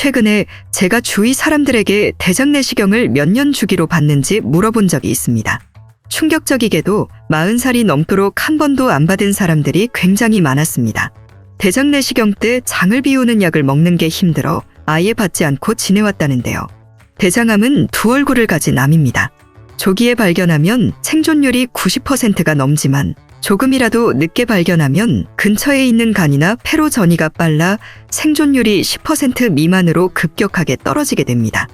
최근에 제가 주위 사람들에게 대장 내시경을 몇 년 주기로 받는지 물어본 적이 있습니다. 충격적이게도 40살이 넘도록 한 번도 안 받은 사람들이 굉장히 많았습니다. 대장 내시경 때 장을 비우는 약을 먹는 게 힘들어 아예 받지 않고 지내왔다는데요. 대장암은 두 얼굴을 가진 암입니다. 조기에 발견하면 생존율이 90%가 넘지만 조금이라도 늦게 발견하면 근처에 있는 간이나 폐로 전이가 빨라 생존율이 10% 미만으로 급격하게 떨어지게 됩니다.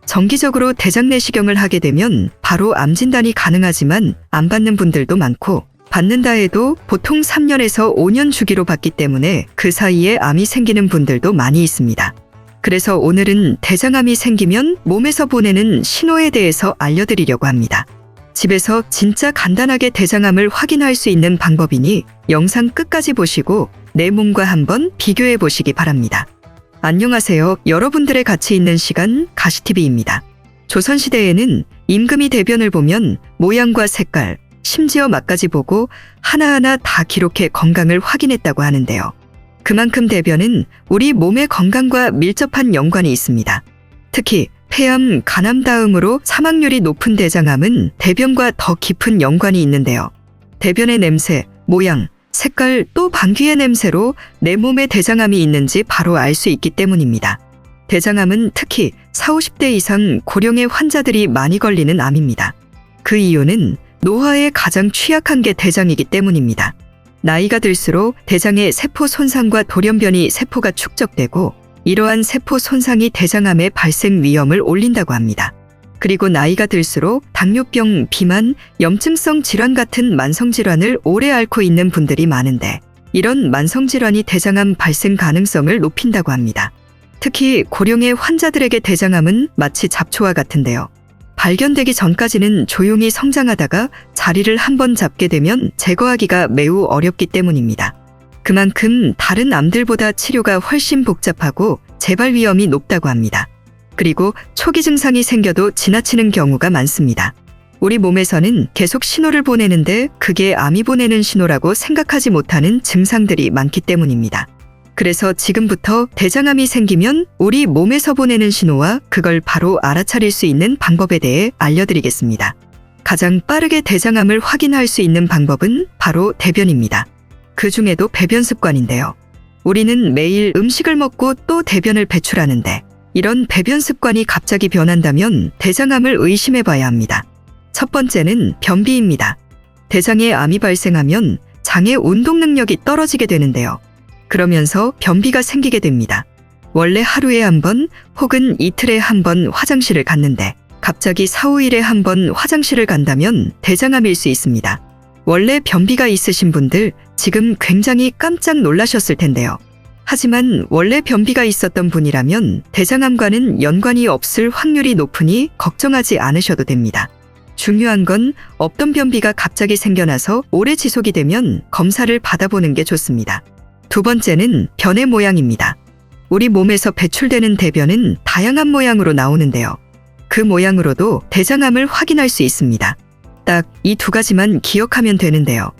정기적으로 대장 내시경을 하게 되면 바로 암 진단이 가능하지만 안 받는 분들도 많고 받는다 해도 보통 3년에서 5년 주기로 받기 때문에 그 사이에 암이 생기는 분들도 많이 있습니다. 그래서 오늘은 대장암이 생기면 몸에서 보내는 신호에 대해서 알려드리려고 합니다. 집에서 진짜 간단하게 대장암을 확인할 수 있는 방법이니 영상 끝까지 보시고 내 몸과 한번 비교해 보시기 바랍니다. 안녕하세요. 여러분들의 같이 있는 시간 가시TV입니다. 조선시대에는 임금이 대변을 보면 모양과 색깔, 심지어 맛까지 보고 하나하나 다 기록해 건강을 확인했다고 하는데요. 그만큼 대변은 우리 몸의 건강과 밀접한 연관이 있습니다. 특히 폐암, 간암 다음으로 사망률이 높은 대장암은 대변과 더 깊은 연관이 있는데요. 대변의 냄새, 모양, 색깔 또 방귀의 냄새로 내 몸에 대장암이 있는지 바로 알 수 있기 때문입니다. 대장암은 특히 40, 50대 이상 고령의 환자들이 많이 걸리는 암입니다. 그 이유는 노화에 가장 취약한 게 대장이기 때문입니다. 나이가 들수록 대장의 세포 손상과 돌연변이 세포가 축적되고 이러한 세포 손상이 대장암의 발생 위험을 올린다고 합니다. 그리고 나이가 들수록 당뇨병, 비만, 염증성 질환 같은 만성질환을 오래 앓고 있는 분들이 많은데 이런 만성질환이 대장암 발생 가능성을 높인다고 합니다. 특히 고령의 환자들에게 대장암은 마치 잡초와 같은데요. 발견되기 전까지는 조용히 성장하다가 자리를 한번 잡게 되면 제거하기가 매우 어렵기 때문입니다. 그만큼 다른 암들보다 치료가 훨씬 복잡하고 재발 위험이 높다고 합니다. 그리고 초기 증상이 생겨도 지나치는 경우가 많습니다. 우리 몸에서는 계속 신호를 보내는데 그게 암이 보내는 신호라고 생각하지 못하는 증상들이 많기 때문입니다. 그래서 지금부터 대장암이 생기면 우리 몸에서 보내는 신호와 그걸 바로 알아차릴 수 있는 방법에 대해 알려드리겠습니다. 가장 빠르게 대장암을 확인할 수 있는 방법은 바로 대변입니다. 그 중에도 배변 습관인데요. 우리는 매일 음식을 먹고 또 대변을 배출하는데 이런 배변 습관이 갑자기 변한다면 대장암을 의심해 봐야 합니다. 첫 번째는 변비입니다. 대장에 암이 발생하면 장의 운동 능력이 떨어지게 되는데요. 그러면서 변비가 생기게 됩니다. 원래 하루에 한 번 혹은 이틀에 한 번 화장실을 갔는데 갑자기 4, 5일에 한 번 화장실을 간다면 대장암일 수 있습니다. 원래 변비가 있으신 분들 지금 굉장히 깜짝 놀라셨을 텐데요. 하지만 원래 변비가 있었던 분이라면 대장암과는 연관이 없을 확률이 높으니 걱정하지 않으셔도 됩니다. 중요한 건 없던 변비가 갑자기 생겨나서 오래 지속이 되면 검사를 받아보는 게 좋습니다. 두 번째는 변의 모양입니다. 우리 몸에서 배출되는 대변은 다양한 모양으로 나오는데요. 그 모양으로도 대장암을 확인할 수 있습니다. 딱 이 두 가지만 기억하면 되는데요.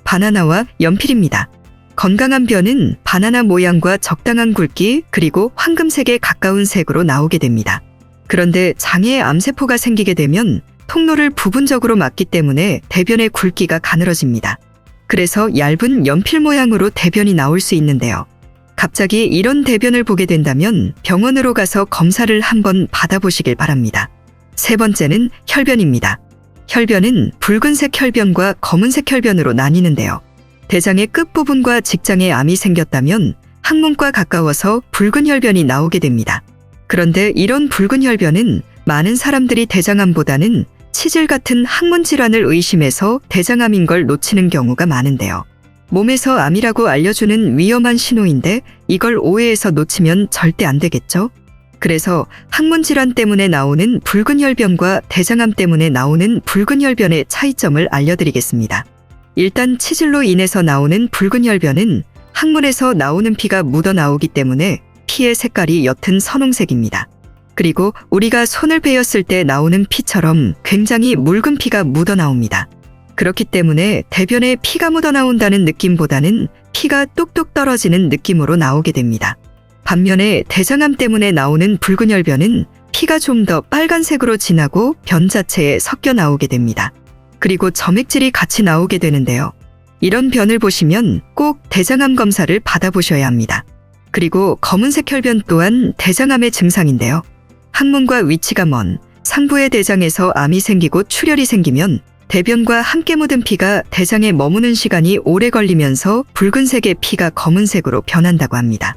바나나와 연필입니다. 건강한 변은 바나나 모양과 적당한 굵기 그리고 황금색에 가까운 색으로 나오게 됩니다. 그런데 장에 암세포가 생기게 되면 통로를 부분적으로 막기 때문에 대변의 굵기가 가늘어집니다. 그래서 얇은 연필 모양으로 대변이 나올 수 있는데요. 갑자기 이런 대변을 보게 된다면 병원으로 가서 검사를 한번 받아보시길 바랍니다. 세 번째는 혈변입니다. 혈변은 붉은색 혈변과 검은색 혈변으로 나뉘는데요. 대장의 끝부분과 직장에 암이 생겼다면 항문과 가까워서 붉은 혈변이 나오게 됩니다. 그런데 이런 붉은 혈변은 많은 사람들이 대장암보다는 치질 같은 항문 질환을 의심해서 대장암인 걸 놓치는 경우가 많은데요. 몸에서 암이라고 알려주는 위험한 신호인데 이걸 오해해서 놓치면 절대 안 되겠죠? 그래서 항문 질환 때문에 나오는 붉은 혈변과 대장암 때문에 나오는 붉은 혈변의 차이점을 알려드리겠습니다. 일단 치질로 인해서 나오는 붉은 혈변은 항문에서 나오는 피가 묻어나오기 때문에 피의 색깔이 옅은 선홍색입니다. 그리고 우리가 손을 베었을 때 나오는 피처럼 굉장히 묽은 피가 묻어나옵니다. 그렇기 때문에 대변에 피가 묻어나온다는 느낌보다는 피가 뚝뚝 떨어지는 느낌으로 나오게 됩니다. 반면에 대장암 때문에 나오는 붉은 혈변은 피가 좀 더 빨간색으로 진하고 변 자체에 섞여 나오게 됩니다. 그리고 점액질이 같이 나오게 되는데요. 이런 변을 보시면 꼭 대장암 검사를 받아보셔야 합니다. 그리고 검은색 혈변 또한 대장암의 증상인데요. 항문과 위치가 먼 상부의 대장에서 암이 생기고 출혈이 생기면 대변과 함께 묻은 피가 대장에 머무는 시간이 오래 걸리면서 붉은색의 피가 검은색으로 변한다고 합니다.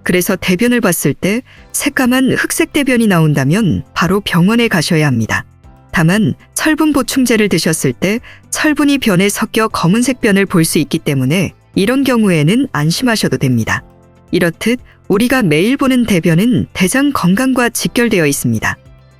그래서 대변을 봤을 때 새까만 흑색 대변이 나온다면 바로 병원에 가셔야 합니다. 다만 철분 보충제를 드셨을 때 철분이 변에 섞여 검은색 변을 볼 수 있기 때문에 이런 경우에는 안심하셔도 됩니다. 이렇듯 우리가 매일 보는 대변은 대장 건강과 직결되어 있습니다.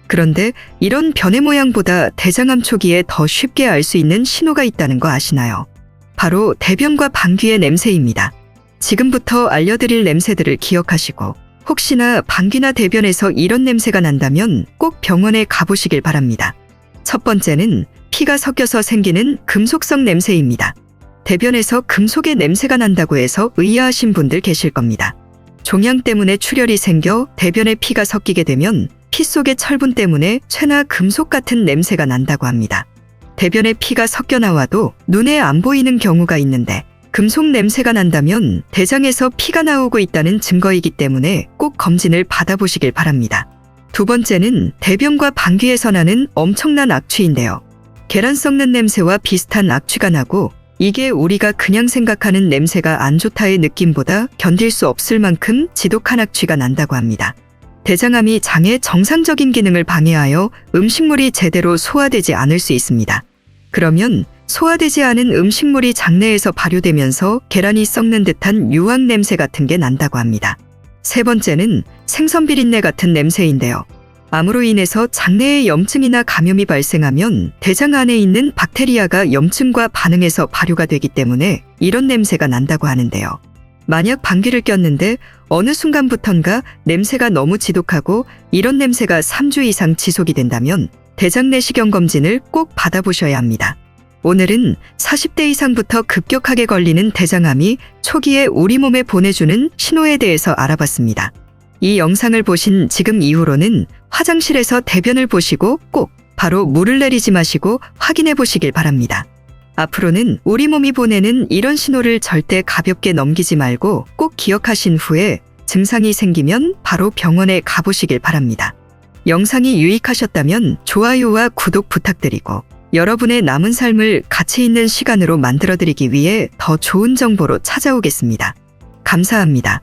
그런데 이런 변의 모양보다 대장암 초기에 더 쉽게 알 수 있는 신호가 있다는 거 아시나요? 바로 대변과 방귀의 냄새입니다. 지금부터 알려드릴 냄새들을 기억하시고 혹시나 방귀나 대변에서 이런 냄새가 난다면 꼭 병원에 가보시길 바랍니다. 첫 번째는 피가 섞여서 생기는 금속성 냄새입니다. 대변에서 금속의 냄새가 난다고 해서 의아하신 분들 계실 겁니다. 종양 때문에 출혈이 생겨 대변에 피가 섞이게 되면 피 속의 철분 때문에 쇠나 금속 같은 냄새가 난다고 합니다. 대변에 피가 섞여 나와도 눈에 안 보이는 경우가 있는데 금속 냄새가 난다면 대장에서 피가 나오고 있다는 증거이기 때문에 꼭 검진을 받아보시길 바랍니다. 두 번째는 대변과 방귀에서 나는 엄청난 악취인데요. 계란 썩는 냄새와 비슷한 악취가 나고 이게 우리가 그냥 생각하는 냄새가 안 좋다의 느낌보다 견딜 수 없을 만큼 지독한 악취가 난다고 합니다. 대장암이 장의 정상적인 기능을 방해하여 음식물이 제대로 소화되지 않을 수 있습니다. 그러면 소화되지 않은 음식물이 장내에서 발효되면서 계란이 썩는 듯한 유황 냄새 같은 게 난다고 합니다. 세 번째는 생선 비린내 같은 냄새인데요. 암으로 인해서 장내에 염증이나 감염이 발생하면 대장 안에 있는 박테리아가 염증과 반응해서 발효가 되기 때문에 이런 냄새가 난다고 하는데요. 만약 방귀를 꼈는데 어느 순간부턴가 냄새가 너무 지독하고 이런 냄새가 3주 이상 지속이 된다면 대장 내시경 검진을 꼭 받아보셔야 합니다. 오늘은 40대 이상부터 급격하게 걸리는 대장암이 초기에 우리 몸에 보내주는 신호에 대해서 알아봤습니다. 이 영상을 보신 지금 이후로는 화장실에서 대변을 보시고 꼭 바로 물을 내리지 마시고 확인해 보시길 바랍니다. 앞으로는 우리 몸이 보내는 이런 신호를 절대 가볍게 넘기지 말고 꼭 기억하신 후에 증상이 생기면 바로 병원에 가보시길 바랍니다. 영상이 유익하셨다면 좋아요와 구독 부탁드리고 여러분의 남은 삶을 가치 있는 시간으로 만들어드리기 위해 더 좋은 정보로 찾아오겠습니다. 감사합니다.